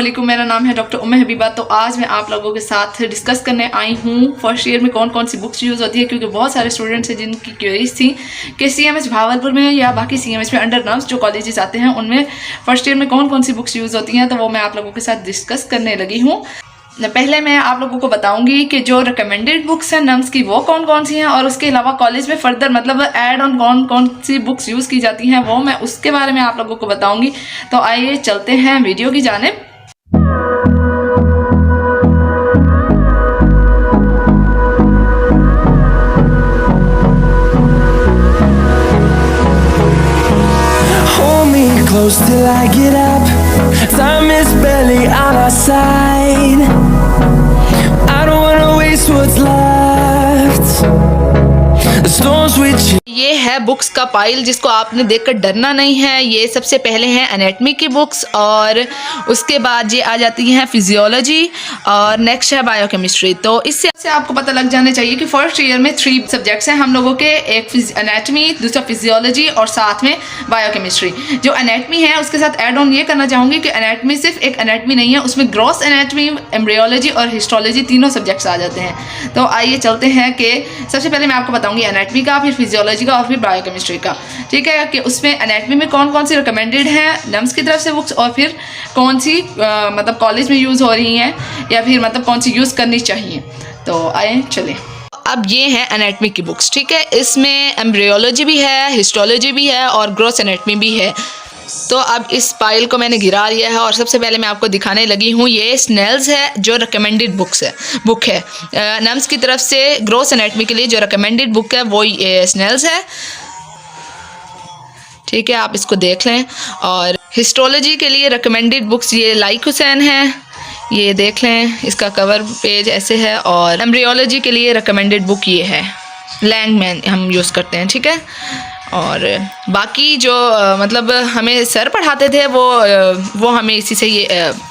अस्सलामुअलैकुम, मेरा नाम है डॉक्टर उम्मे हबीबा। तो आज मैं आप लोगों के साथ डिस्कस करने आई हूँ फर्स्ट ईयर में कौन कौन सी बुक्स यूज़ होती है, क्योंकि बहुत सारे स्टूडेंट्स हैं जिनकी क्वेरीज थी कि CMH भावलपुर में या बाकी CMH में अंडर नर्व्स जो कॉलेजेस आते हैं उनमें फर्स्ट ईयर में कौन कौन सी बुक्स यूज़ होती हैं, तो वो मैं आप लोगों के साथ डिस्कस करने लगी हूँ। पहले मैं आप लोगों को बताऊंगी कि जो रिकमेंडेड बुक्स हैं नर्म्स की वो कौन कौन सी हैं, और उसके अलावा कॉलेज में फर्दर मतलब ऐड ऑन कौन कौन सी बुक्स यूज़ की जाती हैं वो मैं उसके बारे में आप लोगों को बताऊंगी। तो आइए चलते हैं वीडियो की जानिब। Close till I get up. Time is barely on our side. I don't wanna waste what's left. The storms we chase. ये है बुक्स का पाइल जिसको आपने देखकर डरना नहीं है। ये सबसे पहले हैं एनाटमी की बुक्स, और उसके बाद ये आ जाती हैं फिजियोलॉजी, और नेक्स्ट है बायोकेमिस्ट्री। तो इससे आपको पता लग जाना चाहिए कि फर्स्ट ईयर में 3 सब्जेक्ट्स हैं हम लोगों के, एक एनाटमी, दूसरा फिजियोलॉजी और साथ में बायोकेमिस्ट्री। जो एनाटमी है उसके साथ ऐड ऑन ये करना चाहूँगी कि एनाटमी सिर्फ एक एनाटमी नहीं है, उसमें ग्रॉस एनाटमी, एम्ब्रियोलॉजी और हिस्टोलॉजी तीनों सब्जेक्ट्स आ जाते हैं। तो आइए चलते हैं कि सबसे पहले मैं आपको बताऊँगी एनाटमी का, फिर फिजियोलॉजी का और फिर बायोकेमिस्ट्री का। ठीक है कि उसमें एनाटमी में कौन कौन सी रिकमेंडेड हैं नर्म्स की तरफ से बुक्स, और फिर कौन सी मतलब कॉलेज में यूज़ हो रही हैं या फिर मतलब कौन सी यूज़ करनी चाहिए। तो आए चलें। अब ये है एनाटमी की बुक्स। ठीक है, इसमें एम्ब्रियोलॉजी भी है, हिस्टोलॉजी भी है और ग्रॉस एनाटमी भी है। तो अब इस फाइल को मैंने गिरा लिया है और सबसे पहले मैं आपको दिखाने लगी हूँ ये स्नेल्स है जो रिकमेंडेड बुक है नर्म्स की तरफ से। ग्रॉस एनाटमी के लिए जो रिकमेंडेड बुक है वो ये स्नेल्स है। ठीक है, आप इसको देख लें। और हिस्टोलॉजी के लिए रिकमेंडेड बुक्स ये लाइक हुसैन है, ये देख लें, इसका कवर पेज ऐसे है। और एम्ब्रियोलॉजी के लिए रिकमेंडेड बुक ये है, लैंगमैन हम यूज़ करते हैं। ठीक है, और बाकी जो मतलब हमें सर पढ़ाते थे वो हमें इसी से ही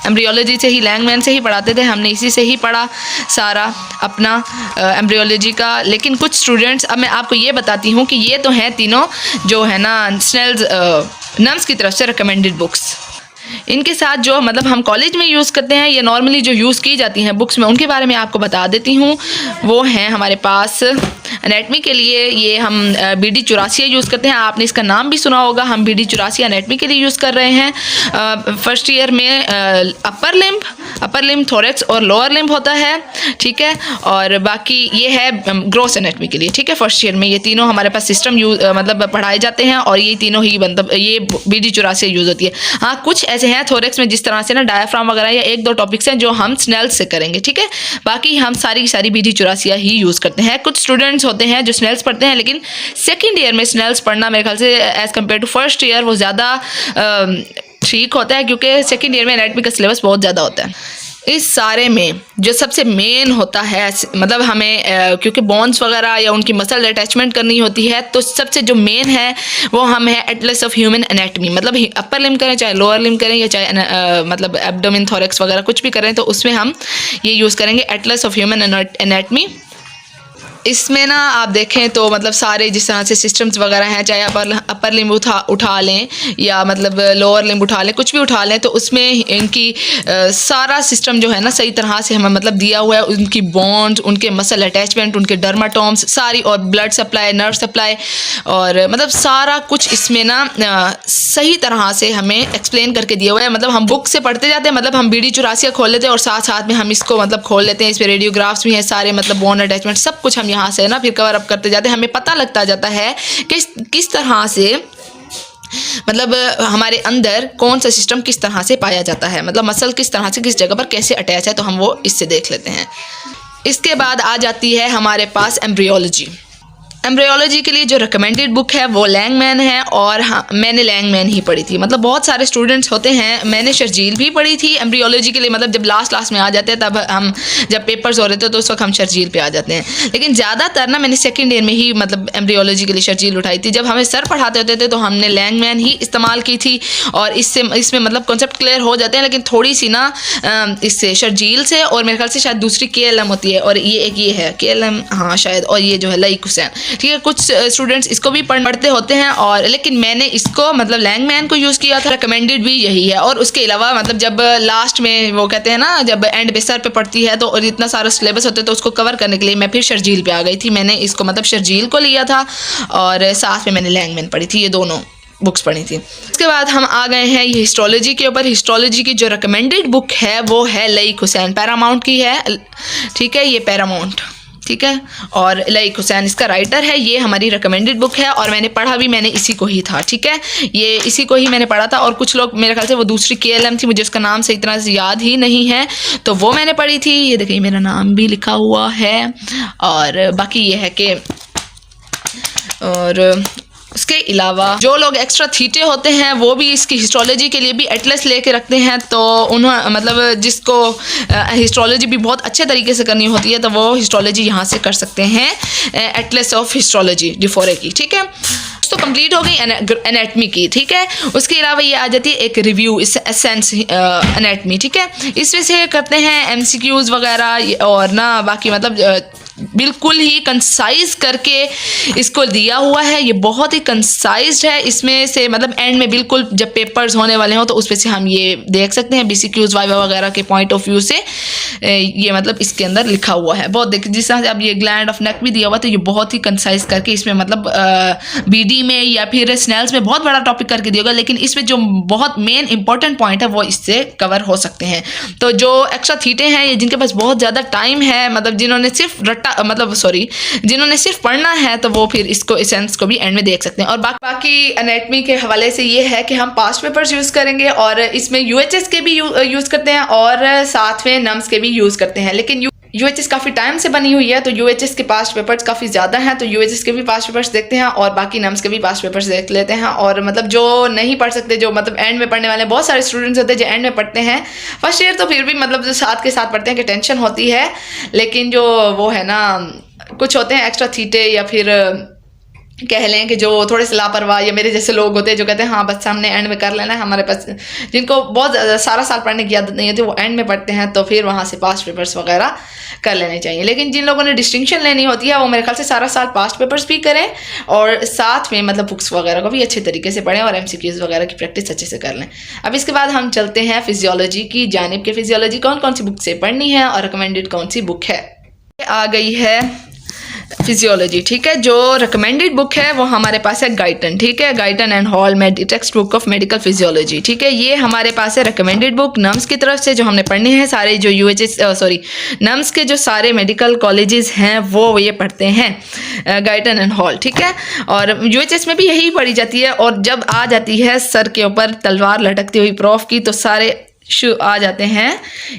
एम्ब्रियोलॉजी से ही, लैंगमैन से ही पढ़ाते थे। हमने इसी से ही पढ़ा सारा अपना एम्ब्रियोलॉजी का। लेकिन कुछ स्टूडेंट्स, अब मैं आपको ये बताती हूँ कि ये तो हैं तीनों जो है ना स्नेल्स नर्म्स की तरफ से रिकमेंडेड बुक्स। इनके साथ जो मतलब हम कॉलेज में यूज़ करते हैं या नॉर्मली जो यूज़ की जाती हैं बुक्स में, उनके बारे में आपको बता देती हूँ। वो हैं हमारे पास एनाटमी के लिए ये हम BD 84 यूज़ करते हैं। आपने इसका नाम भी सुना होगा, हम BD 84 एनाटमी के लिए यूज़ कर रहे हैं। फर्स्ट ईयर में अपर लिम्ब, थोरेक्स और लोअर लिम्ब होता है। ठीक है, और बाकी ये है ग्रॉस एनाटमी के लिए। ठीक है, फर्स्ट ईयर में ये तीनों हमारे पास सिस्टम मतलब पढ़ाए जाते हैं, और ये तीनों ही मतलब ये BD 84 यूज़ होती है। हाँ, कुछ ऐसे हैं थोरेक्स में जिस तरह से ना डायफ्राम वगैरह या 1-2 टॉपिक्स हैं जो हम स्नेल्स से करेंगे। ठीक है, बाकी हम सारी BD 84 ही यूज़ करते हैं। कुछ स्टूडेंट्स होते हैं जो स्नेल्स पढ़ते हैं, लेकिन सेकेंड ईयर में स्नेल्स पढ़ना मेरे ख्याल से as compare to first year वो ज़्यादा ठीक होता है, क्योंकि सेकेंड ईयर में एनाटमी का सिलेबस बहुत ज़्यादा होता है। इस सारे में जो सबसे मेन होता है मतलब हमें क्योंकि बोन्स वगैरह या उनकी मसल अटैचमेंट करनी होती है, तो सबसे जो मेन है वो हम है एटलस ऑफ ह्यूमन एनाटमी। मतलब अपर लिम्ब करें चाहे लोअर लिम्ब करें या चाहे मतलब एब्डोमेन, थोरेक्स वगैरह कुछ भी करें, तो उसमें हम ये यूज़ करेंगे एटलस ऑफ ह्यूमन एनाटमी। इसमें ना आप देखें तो मतलब सारे जिस तरह से सिस्टम्स वगैरह हैं, चाहे अपर लिम्ब उठा लें या मतलब लोअर लिम्ब उठा लें, कुछ भी उठा लें, तो उसमें इनकी सारा सिस्टम जो है ना सही तरह से हमें मतलब दिया हुआ है। उनकी बॉन्ड्स, उनके मसल अटैचमेंट, उनके डर्माटोम्स सारी, और ब्लड सप्लाई, नर्व सप्लाई, और मतलब सारा कुछ इसमें ना सही तरह से हमें एक्सप्लेन करके दिया हुआ है। मतलब हम बुक से पढ़ते जाते हैं, मतलब हम BD 84 खोल लेते हैं और साथ साथ में हम इसको मतलब खोल लेते हैं। इस पर रेडियोग्राफ्स भी हैं सारे, मतलब बोन अटैचमेंट सब कुछ हम यहाँ से ना फिर कवर अप करते जाते हैं। हमें पता लगता जाता है कि किस तरह से मतलब हमारे अंदर कौन सा सिस्टम किस तरह से पाया जाता है, मतलब मसल किस तरह से किस जगह पर कैसे अटैच है, तो हम वो इससे देख लेते हैं। इसके बाद आ जाती है हमारे पास एम्ब्रियोलॉजी। एम्ब्रियोलॉजी के लिए जो रिकमेंडेड बुक है वो लैंगमैन है, और हाँ मैंने लैंगमैन ही पढ़ी थी। मतलब बहुत सारे स्टूडेंट्स होते हैं, मैंने शर्जील भी पढ़ी थी एम्ब्रियोलॉजी के लिए। मतलब जब लास्ट में आ जाते हैं तब हम जब पेपर्स हो रहे थे तो उस वक्त हम शर्जील पे आ जाते हैं, लेकिन ज़्यादातर ना मैंने सेकेंड ईयर में ही मतलब एम्ब्रियोलॉजी के लिए शर्जील उठाई थी। जब हमें सर पढ़ाते होते थे तो हमने लैंगमैन ही इस्तेमाल की थी, और इसमें मतलब कॉन्सेप्ट क्लियर हो जाते हैं, लेकिन थोड़ी सी ना इससे शर्जील से, और मेरे ख्याल से शायद दूसरी KLM होती है, और ये एक ये है KLM, हाँ शायद, और ये जो है लाइक हुसैन। ठीक है। कुछ स्टूडेंट्स इसको भी पढ़ते होते हैं, और लेकिन मैंने इसको मतलब लैंगमैन को यूज़ किया था। रिकमेंडेड भी यही है। और उसके अलावा मतलब जब लास्ट में वो कहते हैं ना, जब एंड बेसर पे पढ़ती है तो और इतना सारा सिलेबस होता है, तो उसको कवर करने के लिए मैं फिर शर्जील पे आ गई थी। मैंने इसको मतलब शर्जील को लिया था और साथ में मैंने लैंगमैन पढ़ी थी, ये दोनों बुक्स पढ़ी थी। उसके बाद हम आ गए हैं ये हिस्टोलॉजी के ऊपर। हिस्टोलॉजी की जो रिकमेंडेड बुक है वो है लईक हुसैन, पैरामाउंट की है, ठीक है, ये पैरामाउंट, ठीक है। और लईक हुसैन इसका राइटर है। ये हमारी रिकमेंडेड बुक है और मैंने पढ़ा भी मैंने इसी को ही था, ठीक है। ये इसी को ही मैंने पढ़ा था। और कुछ लोग मेरे ख्याल से वो दूसरी KLM थी, मुझे उसका नाम से इतना याद ही नहीं है, तो वो मैंने पढ़ी थी। ये देखिए मेरा नाम भी लिखा हुआ है। और बाकी ये है कि और उसके अलावा जो लोग एक्स्ट्रा थीटे होते हैं वो भी इसकी हिस्टोलॉजी के लिए भी एटलस लेके रखते हैं, तो उन्होंने मतलब जिसको हिस्टोलॉजी भी बहुत अच्छे तरीके से करनी होती है तो वो हिस्टोलॉजी यहाँ से कर सकते हैं, एटलस ऑफ हिस्टोलॉजी डिफोरे की, ठीक है। तो कंप्लीट हो गई एनाटमी की, ठीक है। उसके अलावा ये आ जाती है एक रिव्यू, एसेंस एनाटमी, ठीक है। इसमें से करते हैं MCQs वगैरह और ना बाकी मतलब बिल्कुल ही कंसाइज करके इसको दिया हुआ है। ये बहुत ही कंसाइज्ड है। इसमें से मतलब एंड में बिल्कुल जब पेपर्स होने वाले हों तो उसमें से हम ये देख सकते हैं BCQs वाइवा वगैरह के पॉइंट ऑफ व्यू से ये मतलब इसके अंदर लिखा हुआ है। बहुत देख जिस तरह से अब ये ग्लैंड ऑफ नेक भी दिया हुआ, तो ये बहुत ही कंसाइज करके इसमें मतलब BD में या फिर स्नेल्स में बहुत बड़ा टॉपिक करके दिया होगा, लेकिन इसमें जो बहुत मेन इंपॉर्टेंट पॉइंट है वो इससे कवर हो सकते हैं। तो जो एक्स्ट्रा थीटे हैं, जिनके पास बहुत ज़्यादा टाइम है, मतलब जिन्होंने सिर्फ पढ़ना है, तो वो फिर इसको एसेंस को भी एंड में देख सकते हैं। और बाकी एनाटमी के हवाले से ये है कि हम पास्ट पेपर्स यूज़ करेंगे और इसमें UHS के भी यूज़ करते हैं और साथ में नम्स के भी यूज़ करते हैं। लेकिन UHS काफ़ी टाइम से बनी हुई है, तो UHS के पास्ट पेपर्स काफ़ी ज़्यादा हैं, तो UHS के भी पास्ट पेपर्स देखते हैं और बाकी नम्स के भी पास्ट पेपर्स देख लेते हैं। और मतलब जो नहीं पढ़ सकते, जो मतलब एंड में पढ़ने वाले बहुत सारे स्टूडेंट्स होते हैं जो एंड में पढ़ते हैं, फर्स्ट ईयर तो फिर भी मतलब जो साथ के साथ पढ़ते हैं कि टेंशन होती है, लेकिन जो वो है ना कुछ होते हैं एक्स्ट्रा थीटे या फिर कह लें कि जो थोड़े से लापरवाह या मेरे जैसे लोग होते हैं जो कहते हैं हाँ बस हमने एंड में कर लेना है, हमारे पास जिनको बहुत सारा साल पढ़ने की आदत नहीं होती वो एंड में पढ़ते हैं, तो फिर वहाँ से पास्ट पेपर्स वगैरह कर लेने चाहिए। लेकिन जिन लोगों ने डिस्टिंक्शन लेनी होती है वो मेरे ख्याल से सारा साल पास्ट पेपर्स भी करें और साथ में मतलब बुक्स वगैरह को भी अच्छे तरीके से पढ़ें और MCQs वगैरह की प्रैक्टिस अच्छे से कर लें। अब इसके बाद हम चलते हैं फिजियोलॉजी की जानिब के। फिजियोलॉजी कौन कौन सी बुक से पढ़नी है और रिकमेंडेड कौन सी बुक है। आ गई है फिजियोलॉजी, ठीक है। जो रिकमेंडेड बुक है वो हमारे पास है गाइटन, ठीक है, Guyton and hall text book of medical physiology, ठीक है। ये हमारे पास है रिकमेंडेड बुक नम्स की तरफ से, जो हमने पढ़नी है। सारे जो नम्स के जो सारे मेडिकल कॉलेजेस हैं वो ये पढ़ते हैं गाइटन एंड हॉल, ठीक है। और UHS में भी यही पढ़ी जाती है। और जब आ जाती है सर के ऊपर तलवार लटकती हुई प्रॉफ की, तो सारे आ जाते हैं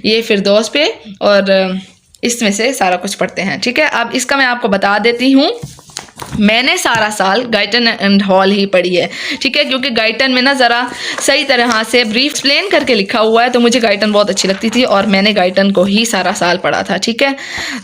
ये फिरदौस पे और इसमें से सारा कुछ पढ़ते हैं, ठीक है। अब इसका मैं आपको बता देती हूँ, मैंने सारा साल गाइटन एंड हॉल ही पढ़ी है, ठीक है, क्योंकि गाइटन में ना ज़रा सही तरह से ब्रीफ एक्सप्लेन करके लिखा हुआ है, तो मुझे गाइटन बहुत अच्छी लगती थी और मैंने गाइटन को ही सारा साल पढ़ा था, ठीक है।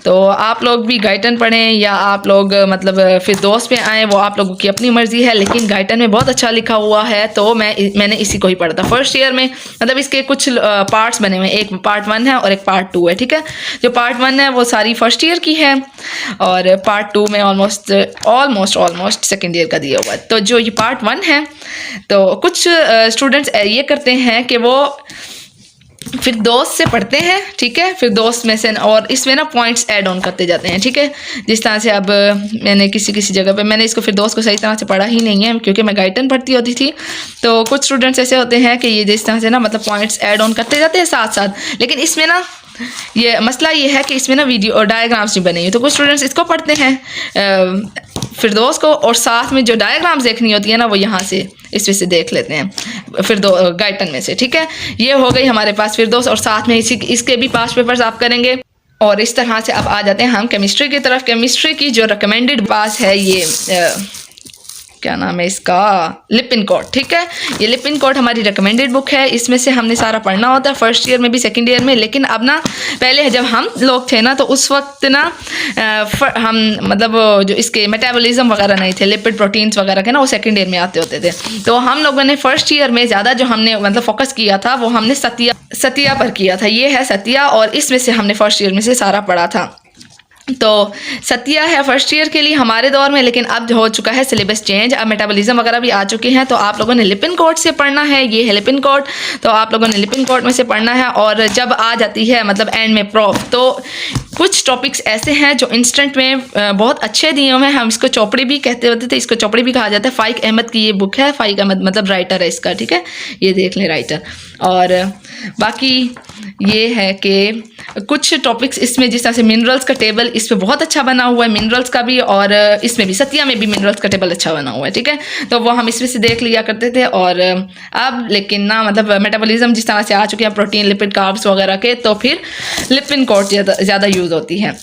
तो आप लोग भी गाइटन पढ़ें या आप लोग मतलब फिरदौस पे आएँ, वो आप लोगों की अपनी मर्जी है, लेकिन गाइटन में बहुत अच्छा लिखा हुआ है, तो मैंने इसी को ही पढ़ा था। फर्स्ट ईयर में मतलब इसके कुछ पार्ट्स बने हुए हैं, एक पार्ट 1 है और एक पार्ट 2 है, ठीक है। जो पार्ट 1 है वो सारी फर्स्ट ईयर की है और पार्ट 2 में ऑलमोस्ट सेकेंड ईयर का दिया हुआ है। तो जो ये पार्ट 1 है, तो कुछ स्टूडेंट्स ये करते हैं कि वो फिरदौस से पढ़ते हैं, ठीक है, फिरदौस में से, और इसमें ना पॉइंट्स ऐड ऑन करते जाते हैं, ठीक है। जिस तरह से अब मैंने किसी जगह पे मैंने इसको फिरदौस को सही तरह से पढ़ा ही नहीं है क्योंकि मैं गाइटन पढ़ती होती थी, तो कुछ स्टूडेंट्स ऐसे होते हैं कि ये जिस तरह से ना मतलब पॉइंट्स ऐड ऑन करते जाते हैं साथ साथ, लेकिन इसमें ना ये मसला ये है कि इसमें ना वीडियो और डायग्राम्स नहीं बने हुए, तो कुछ स्टूडेंट्स इसको पढ़ते हैं फिरदौस को और साथ में जो डायग्राम्स देखनी होती है ना वो यहाँ से इसमें से देख लेते हैं गाइटन में से, ठीक है। ये हो गई हमारे पास फिरदौस और साथ में इसके भी पास्ट पेपर्स आप करेंगे। और इस तरह से अब आ जाते हैं हम केमिस्ट्री की तरफ। केमिस्ट्री की जो रिकमेंडेड पास है ये क्या नाम है इसका, लिपिनकोट, ठीक है। ये लिपिनकोट हमारी रिकमेंडेड बुक है। इसमें से हमने सारा पढ़ना होता है फर्स्ट ईयर में भी सेकंड ईयर में, लेकिन अब ना पहले जब हम लोग थे ना तो उस वक्त ना हम मतलब जो इसके मेटाबॉलिज्म वगैरह नहीं थे, लिपिड प्रोटीन्स वगैरह के ना वो सेकंड ईयर में आते होते थे। तो हम लोगों ने फर्स्ट ईयर में ज़्यादा जो हमने मतलब फोकस किया था वो हमने सतिया पर किया था। ये है सतिया और इसमें से हमने फर्स्ट ईयर में से सारा पढ़ा था। तो सत्या है फर्स्ट ईयर के लिए हमारे दौर में, लेकिन अब हो चुका है सिलेबस चेंज, अब मेटाबॉलिज्म वगैरह भी आ चुके हैं। तो आप लोगों ने लिपिन कोड से पढ़ना है, ये है लिपिन कोड, तो आप लोगों ने लिपिन कोड में से पढ़ना है। और जब आ जाती है मतलब एंड में प्रोफ, तो कुछ टॉपिक्स ऐसे हैं जो इंस्टेंट में बहुत अच्छे दिए हुए हैं। हम इसको चौपड़ी भी कहते होते थे, इसको चौपड़ी भी कहा जाता है। फाइक अहमद की ये बुक है, फाइक अहमद मतलब राइटर है इसका, ठीक है, ये देख लें राइटर। और बाकी ये है कि कुछ टॉपिक्स इसमें जिस तरह से मिनरल्स का टेबल इस पे बहुत अच्छा बना हुआ है, मिनरल्स का भी, और इसमें भी सत्या में भी मिनरल्स का टेबल अच्छा बना हुआ है, ठीक है। तो वो हम इसमें से देख लिया करते थे। और अब लेकिन ना मतलब मेटाबॉलिज्म जिस तरह से आ चुके हैं, प्रोटीन लिपिड कार्ब्स वगैरह के, तो फिर लिपिन कोड ज़्यादा यूज़ होती है।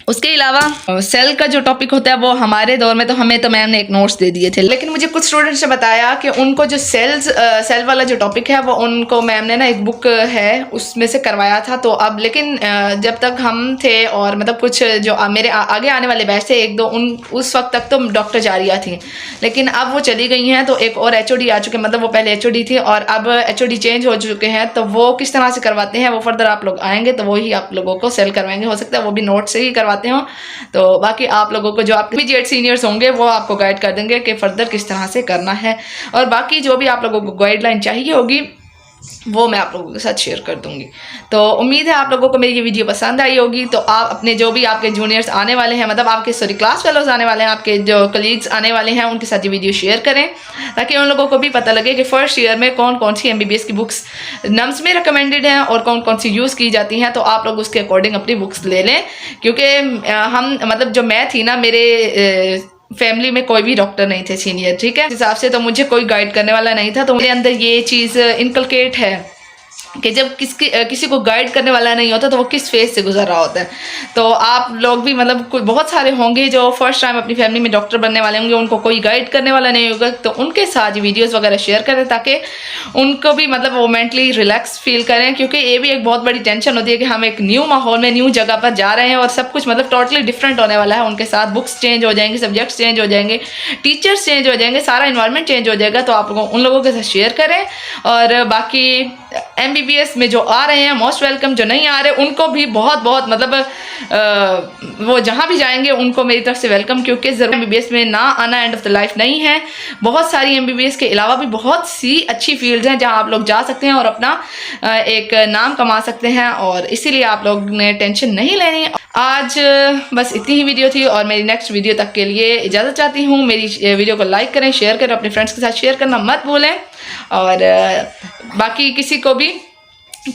उसके अलावा सेल का जो टॉपिक होता है वो हमारे दौर में तो हमें तो मैम ने एक नोट्स दे दिए थे, लेकिन मुझे कुछ स्टूडेंट्स ने बताया कि उनको जो सेल वाला जो टॉपिक है वो उनको मैम ने ना एक बुक है उसमें से करवाया था। तो अब लेकिन जब तक हम थे और मतलब कुछ जो मेरे आगे आने वाले बैच थे एक दो, उस वक्त तक तो डॉक्टर जारिया थी, लेकिन अब वो चली गई हैं। तो एक और HOD आ चुके, मतलब वो पहले HOD थी और अब HOD चेंज हो चुके हैं। तो वो किस तरह से करवाते हैं वो फर्दर आप लोग आएंगे तो वही आप लोगों को सेल करवाएंगे, हो सकता है वो भी नोट से ही करवाते हो। तो बाकी आप लोगों को जो आपके इमीडिएट सीनियर्स होंगे वो आपको गाइड कर देंगे कि फर्दर किस तरह से करना है। और बाकी जो भी आप लोगों को गाइडलाइन चाहिए होगी वो मैं आप लोगों के साथ शेयर कर दूंगी। तो उम्मीद है आप लोगों को मेरी ये वीडियो पसंद आई होगी। तो आप अपने जो भी आपके जूनियर्स आने वाले हैं, मतलब आपके क्लास फेलोज आने वाले हैं, आपके जो कलीग्स आने वाले हैं, उनके साथ ये वीडियो शेयर करें ताकि उन लोगों को भी पता लगे कि फर्स्ट ईयर में कौन कौन सी MBBS की बुक्स नम्स में रिकमेंडेड हैं और कौन कौन सी यूज़ की जाती हैं। तो आप लोग उसके अकॉर्डिंग अपनी बुक्स ले लें, क्योंकि हम मतलब जो मैं थी ना, मेरे फैमिली में कोई भी डॉक्टर नहीं थे सीनियर, ठीक है, इस हिसाब से तो मुझे कोई गाइड करने वाला नहीं था। तो मेरे अंदर ये चीज़ इनकलकेट है कि जब किसी को गाइड करने वाला नहीं होता तो वो किस फेज से गुजर रहा होता है। तो आप लोग भी मतलब कोई बहुत सारे होंगे जो फर्स्ट टाइम अपनी फैमिली में डॉक्टर बनने वाले होंगे, उनको कोई गाइड करने वाला नहीं होगा, तो उनके साथ वीडियोस वगैरह शेयर करें ताकि उनको भी मतलब वो मेंटली रिलैक्स फील करें। क्योंकि ये भी एक बहुत बड़ी टेंशन होती है कि हम एक न्यू माहौल में न्यू जगह पर जा रहे हैं और सब कुछ मतलब टोटली डिफरेंट होने वाला है। उनके साथ बुक्स चेंज हो जाएंगी, सब्जेक्ट्स चेंज हो जाएंगे, टीचर्स चेंज हो जाएंगे, सारा इन्वायरमेंट चेंज हो जाएगा। तो आप उन लोगों के साथ शेयर करें। और बाकी MBBS में जो आ रहे हैं मोस्ट वेलकम, जो नहीं आ रहे उनको भी बहुत बहुत मतलब वो जहाँ भी जाएंगे उनको मेरी तरफ से वेलकम, क्योंकि ज़रूर MBBS में ना आना एंड ऑफ द लाइफ नहीं है। बहुत सारी MBBS के अलावा भी बहुत सी अच्छी फील्ड्स हैं जहाँ आप लोग जा सकते हैं और अपना एक नाम कमा सकते हैं, और इसीलिए आप लोग ने टेंशन नहीं लेनी। आज बस इतनी ही वीडियो थी और मेरी नेक्स्ट वीडियो तक के लिए इजाज़त चाहती हूँ। मेरी वीडियो को लाइक करें, शेयर करें, अपने फ्रेंड्स के साथ शेयर करना मत भूलें। और बाकी किसी को भी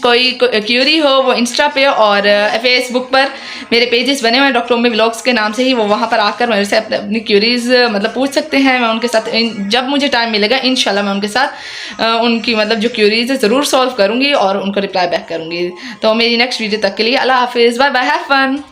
कोई क्यूरी हो वो इंस्टा पे और फेसबुक पर मेरे पेजेस बने हुए हैं डॉक्टर उम्मी व्लॉग्स के नाम से ही, वो वहाँ पर आकर मेरे से अपनी क्यूरीज मतलब पूछ सकते हैं। मैं उनके साथ जब मुझे टाइम मिलेगा इंशाल्लाह मैं उनके साथ उनकी मतलब जो क्यूरीज है ज़रूर सॉल्व करूँगी और उनको रिप्लाई बैक करूँगी। तो मेरी नेक्स्ट वीडियो तक के लिए अल्लाह हाफिज़, बाय बाय, हैव फन।